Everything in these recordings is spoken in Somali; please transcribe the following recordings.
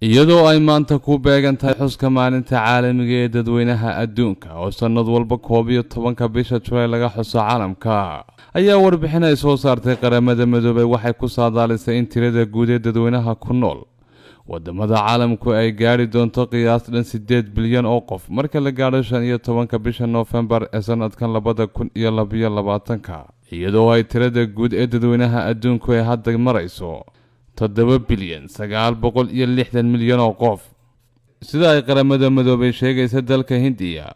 iyadoo ay maanta ku beegan tahay xuska maalinta caalamiga ee dadweynaha adduunka oo sanad walba 11 bisha July laga xuso caalamka ayaa warbixin ay soo saartay qaramada midoobay waxay ku saadaalisay in tirada guud ee dadweynaha ku nool wadamada caalamku ay gaari doonto qiyaas dhan 8 bilyan oo qof marka la gaaro 15 bisha November ee sanadkan 2022 iyadoo ay tirada guud ee dadweynaha adduunku ay hadda marayso 7 bilyan 960 milyan oo qof sida ay qaramada midoobay sheegaysa dalka Hindiya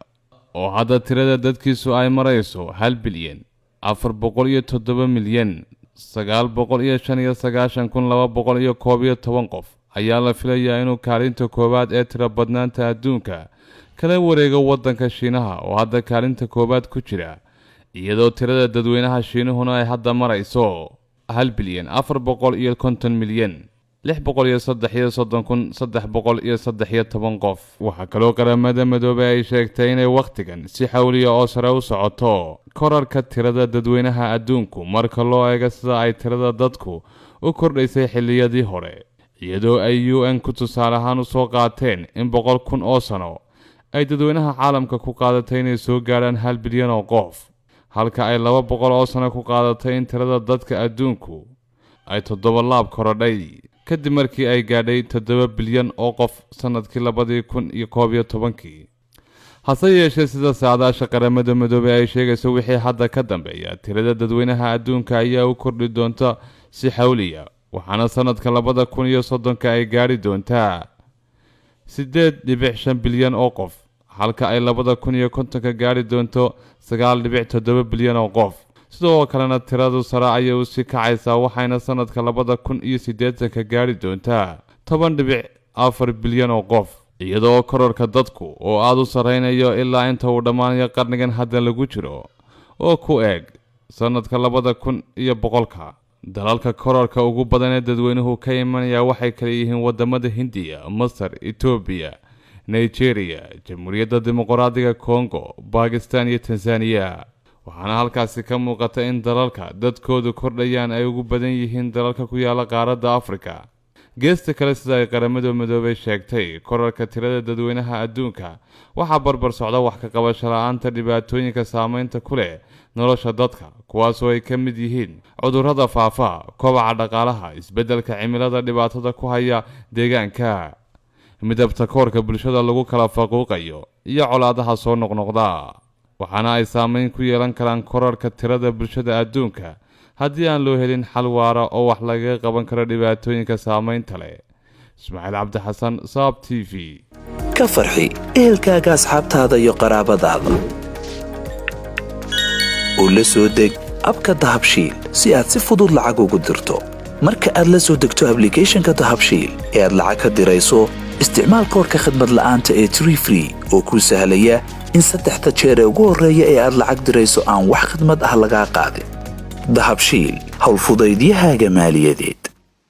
oo hadda tirada dadkiisu ay marayso 1 bilyan 407 milyan 995,211 qof ayaa la filayaa inuu kaalinta koowaad ee tiro badnaanta adduunka kala wareego wadanka Shiinaha oo hadda kaalinta koowaad ku jira iyadoo tirada dadweynaha Shiinuhuna ay hadda marayso 1 bilyan 450 milyan 633,313 qof waxa kale oo qaramada midoobay ay sheegtay inay waqtigan si xawliya oo sare u socoto korarka tirada dadweynaha adduunku marka loo eego sida ay tirada dadku u kordhaysay xilliyadii hore iyadoo ay UN ku tusaale ahaan u soo qaateen in 100,000 oo sano ay dadweynaha caalamka ku qaadatay inay soo gaaraan 1 bilyan oo qof halka ay 200 oo sano ku qaadatay in tirada dadka adduunku ay 7 laab korodhay kadib markii ay gaadhay 7 bilyan oo qof sanadkii 2011 hase yeeshee sida saadaasha qaramada midoobay ay sheegayso wixii hadda ka dambeeya tirada dadweynaha adduunka ayaa u kordhi doonta si xawliya waxaana sanadka 2030 ay gaari doontaa 8.5 bilyan oo qof halka ay 2050 gaari doonto 9.7 bilyan oo qof sidoo kalena tiradu sare ayay u sii kacaysaa waxayna sanadka 2080 gaari doontaa 10.4 bilyan oo qof iyadoo kororka dadku oo aad u sareynayo ilaa inta uu dhamaanayo qarnigan hadda lagu jiro oo ku eeg sanadka 2100 dalalka kororka ugu badan ee dadweynuhu ka imanaya waxay kala yihiin wadamada Hindiya, Masar, Ethiopia, Nigeria, Jamhuuriyadda Dimuqraadiga Congo, Pakistan iyo Tanzania waxaana halkaasi ka muuqata in dalalka dadkoodu kordhayaan ay ugu badan yihiin dalalka ku yaala qaaradda Afrika geesta kale sida ay qaramada midoobay sheegtay kororka tirada dadweynaha adduunka waxa barbar socda wax ka qabasho la'aanta dhibaatooyinka saameynta ku leh nolosha dadka kuwaas oo ay ka mid yihiin cudurrada faafa kobaca dhaqaalaha isbeddelka cimilada dhibaatada ku haya deegaanka midabta koorka bulshada lagu kala faquuqayo iyo colaadaha soo noqnoqda waxaana ay saameyn ku yeelan karaan kororka tirada bulshada adduunka haddii aan loo helin xal waara oo wax laga qaban karo dhibaatooyinka saameynta leh Ismaaciil Cabdi Xasan Saab TV ka farxi ehelkaaga asxaabtaada iyo qaraabadaada oo la soo deg abka Dahabshiil si aad si fudud lacag ugu dirto marka aad la soo degto applicationka Dahabshiil ee aad lacag ka dirayso isticmaal koodka khidmad la'aanta ee Tree oo ku sahlaya in 3 jeer ugu horeeya ee aad lacag dirayso aan wax khidmad ah laga qaadin Dahabshiil hawl fudaydiyahaaga maaliyadeed